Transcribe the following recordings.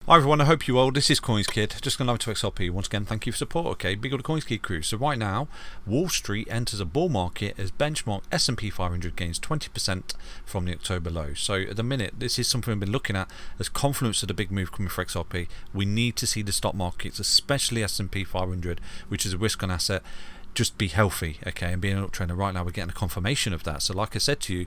Hi everyone, I hope you all. This is CoinsKid. Just going over to XRP. Once again, thank you for support. Okay, big old CoinsKid crew. So right now, Wall Street enters a bull market as benchmark S&P 500 gains 20% from the October low. So at the minute, this is something we've been looking at as confluence of the big move coming for XRP. We need to see the stock markets, especially S&P 500, which is a risk-on asset, just be healthy, okay, and being an uptrend. Right now we're getting a confirmation of that. So like I said to you,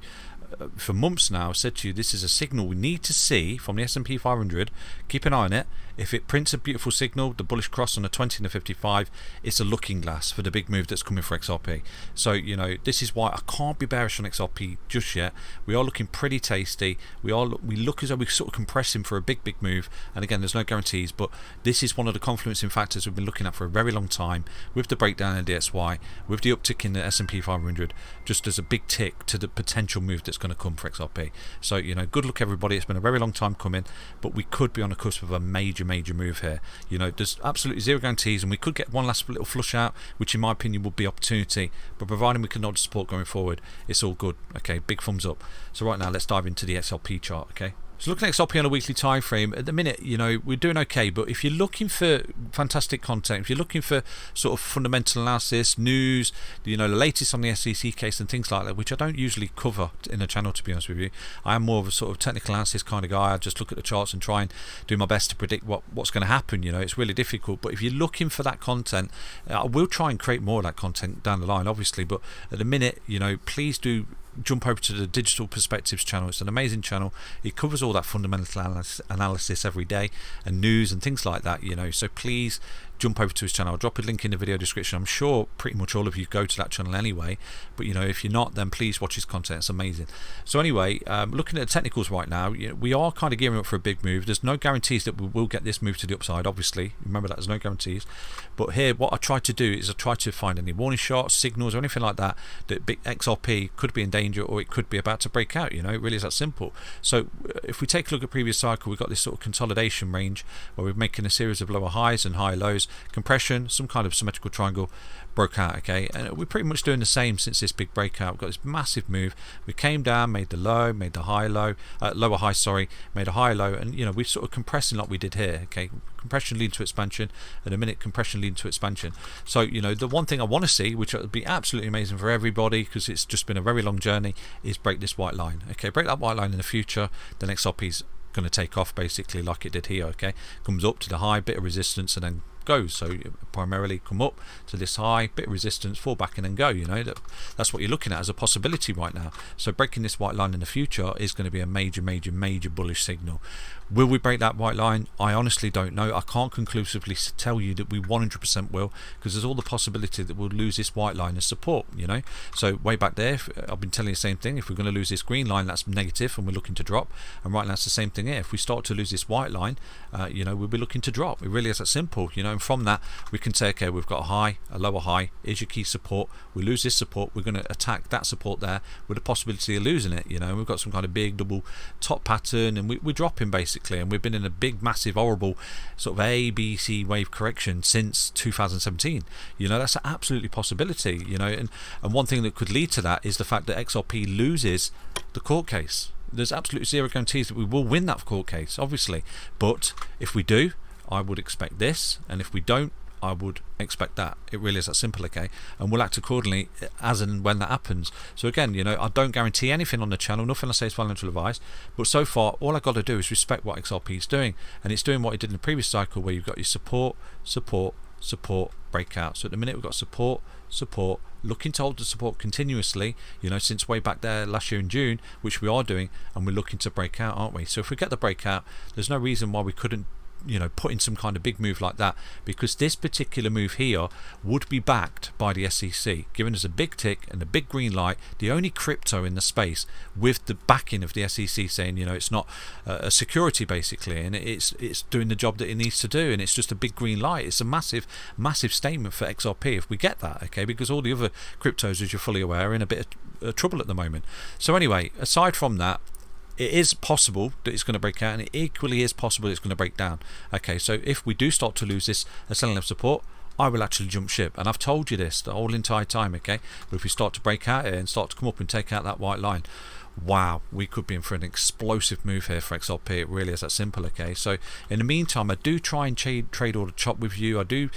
for months now, I said to you, this is a signal we need to see from the S&P 500. Keep an eye on it. If it prints a beautiful signal, the bullish cross on the 20 and the 55, it's a looking glass for the big move that's coming for XRP. So, you know, this is why I can't be bearish on XRP just yet. We are looking pretty tasty. We look as though we're sort of compressing for a big move. And again, there's no guarantees, but this is one of the confluencing factors we've been looking at for a very long time, with the breakdown in DXY, with the uptick in the S&P 500, just as a big tick to the potential move that's going to come for XRP. So, you know, good luck everybody. It's been a very long time coming, but we could be on the cusp of a major move here. You know, there's absolutely zero guarantees, and we could get one last little flush out, which in my opinion would be opportunity, but providing we can nod support going forward, it's all good. Okay, big thumbs up. So right now let's dive into the XRP chart. Okay, so looking at XRP on a weekly time frame, at the minute, you know, we're doing okay, but if you're looking for fantastic content, if you're looking for sort of fundamental analysis, news, you know, the latest on the SEC case and things like that, which I don't usually cover in the channel, to be honest with you. I am more of a sort of technical analysis kind of guy. I just look at the charts and try and do my best to predict what's going to happen. You know, it's really difficult, but if you're looking for that content, I will try and create more of that content down the line, obviously, but at the minute, you know, please do jump over to the Digital Perspectives channel. It's an amazing channel. It covers all that fundamental analysis every day and news and things like that, you know, so please jump over to his channel. I'll drop a link in the video description. I'm sure pretty much all of you go to that channel anyway, but you know, if you're not, then please watch his content. It's amazing. So anyway, looking at the technicals right now, you know, we are kind of gearing up for a big move. There's no guarantees that we will get this move to the upside, obviously. Remember that, there's no guarantees. But here, what I try to do is I try to find any warning shots, signals, or anything like that big XRP could be in danger, or it could be about to break out. You know, it really is that simple. So if we take a look at previous cycle, we've got this sort of consolidation range where we're making a series of lower highs and higher lows, compression, some kind of symmetrical triangle, broke out. Okay, and we're pretty much doing the same since this big breakout. We've got this massive move. We came down, made the low, made the high low, lower high, sorry, made a high low, and you know, we're sort of compressing like we did here. Okay, compression leading to expansion, and a minute compression leading to expansion. So you know, the one thing I want to see, which would be absolutely amazing for everybody, because it's just been a very long journey, is break this white line. Okay, break that white line in the future, then XRP's going to take off basically like it did here. Okay, comes up to the high, bit of resistance, and then goes. So primarily come up to this high, bit of resistance, fall back, and then go. You know, that's what you're looking at as a possibility right now. So breaking this white line in the future is going to be a major bullish signal. Will we break that white line? I honestly don't know. I can't conclusively tell you that we 100% will, because there's all the possibility that we'll lose this white line as support, you know. So way back there, I've been telling you the same thing. If we're going to lose this green line, that's negative and we're looking to drop, and right now it's the same thing here. If we start to lose this white line, you know, we'll be looking to drop. It really is that simple, you know. And from that we can say, okay, we've got a high, a lower high, is your key support. We lose this support, we're going to attack that support there with the possibility of losing it. You know, we've got some kind of big double top pattern, and we're dropping basically, and we've been in a big massive horrible sort of ABC wave correction since 2017. You know, that's an absolutely possibility. You know, and one thing that could lead to that is the fact that XRP loses the court case. There's absolutely zero guarantees that we will win that court case, obviously, but if we do, I would expect this, and if we don't, I would expect that. It really is that simple, okay? And we'll act accordingly as and when that happens. So again, you know, I don't guarantee anything on the channel, nothing I say is financial advice, but so far all I've got to do is respect what XRP is doing, and it's doing what it did in the previous cycle, where you've got your support, breakout. So at the minute we've got support, looking to hold the support continuously, you know, since way back there last year in June, which we are doing, and we're looking to break out, aren't we? So if we get the breakout, there's no reason why we couldn't, you know, put in some kind of big move like that, because this particular move here would be backed by the SEC, giving us a big tick and a big green light, the only crypto in the space with the backing of the SEC saying, you know, it's not a security basically, and it's doing the job that it needs to do, and it's just a big green light. It's a massive statement for XRP if we get that, okay, because all the other cryptos, as you're fully aware, are in a bit of trouble at the moment. So anyway, aside from that, it is possible that it's going to break out, and it equally is possible it's going to break down. Okay, so if we do start to lose this selling level support, I will actually jump ship, and I've told you this the whole entire time, okay? But if we start to break out here and start to come up and take out that white line, wow, we could be in for an explosive move here for XRP. It really is that simple. Okay, so in the meantime, I do try and trade order chop with you. I do,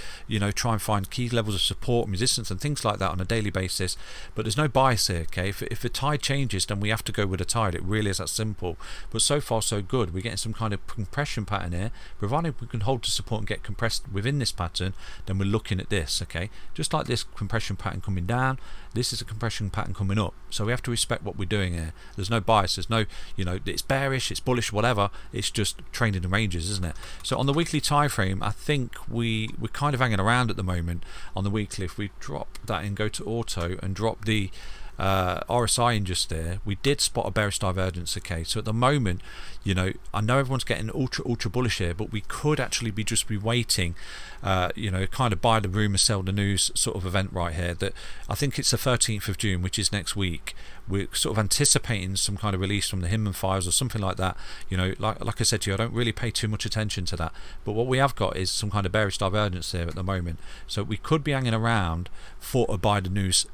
try and find key levels of support, resistance, and things like that on a daily basis. But there's no bias here. Okay, if the tide changes, then we have to go with the tide. It really is that simple. But so far, so good. We're getting some kind of compression pattern here. Provided we can hold the support and get compressed within this pattern, then we're looking at this. Okay, just like this compression pattern coming down, this is a compression pattern coming up. So we have to respect what we're doing here. There's no bias. There's no, it's bearish, it's bullish, whatever. It's just trading in ranges, isn't it? So on the weekly time frame, I think we're kind of hanging around at the moment on the weekly. If we drop that and go to auto and drop the RSI in just there, we did spot a bearish divergence. Okay, so at the moment, I know everyone's getting ultra bullish here, but we could actually be waiting, kind of buy the rumor, sell the news sort of event right here. That I think it's the 13th of June, which is next week. We're sort of anticipating some kind of release from the Hinman files or something like that. Like I said to you, I don't really pay too much attention to that, but what we have got is some kind of bearish divergence there at the moment. So we could be hanging around for a buy the news,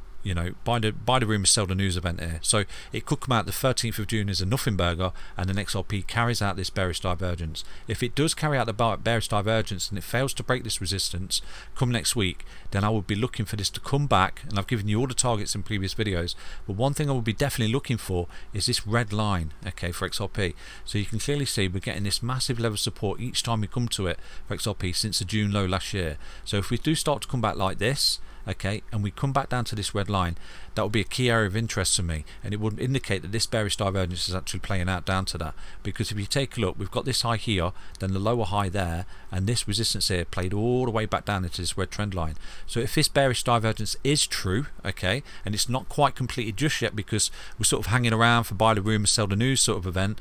buy the rumor, sell the news event here. So it could come out the 13th of June as a nothing burger, and then XRP carries out this bearish divergence. If it does carry out the bearish divergence and it fails to break this resistance come next week, then I would be looking for this to come back, and I've given you all the targets in previous videos, but one thing I would be definitely looking for is this red line, okay, for XRP. So you can clearly see we're getting this massive level of support each time we come to it for XRP since the June low last year. So if we do start to come back like this, okay, and we come back down to this red line, that would be a key area of interest to me, and it would indicate that this bearish divergence is actually playing out down to that. Because if you take a look, we've got this high here, then the lower high there, and this resistance here played all the way back down into this red trend line. So if this bearish divergence is true, okay, and it's not quite completed just yet because we're sort of hanging around for buy the rumor, sell the news sort of event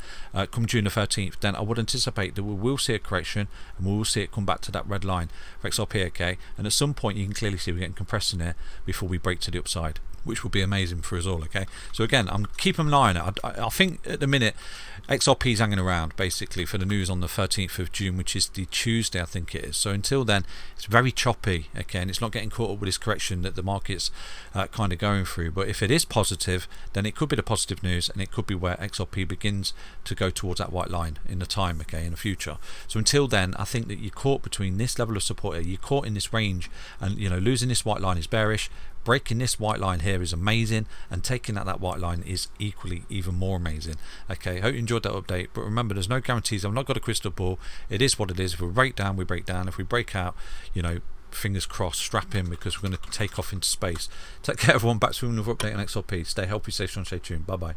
come June the 13th, then I would anticipate that we will see a correction and we will see it come back to that red line for XRP, okay, and at some point you can clearly see we're getting compressed in there before we break to the upside, which will be amazing for us all. Okay, so again, I'm keeping an eye on it. I think at the minute XRP is hanging around basically for the news on the 13th of June, which is the Tuesday, I think it is. So until then, it's very choppy, okay, and it's not getting caught up with this correction that the market's kind of going through. But if it is positive, then it could be the positive news, and it could be where XRP begins to go towards that white line in the time, okay, in the future. So until then, I think that you're caught between this level of support here, you're caught in this range, and losing this white line is bearish. Breaking this white line here is amazing, and taking out that white line is equally even more amazing. Okay, hope you enjoyed that update, but remember, there's no guarantees. I've not got a crystal ball. It is what it is. If we break down, we break down. If we break out, fingers crossed, strap in, because we're going to take off into space. Take care everyone, back to another update on XRP. Stay healthy, stay strong, stay tuned. Bye bye.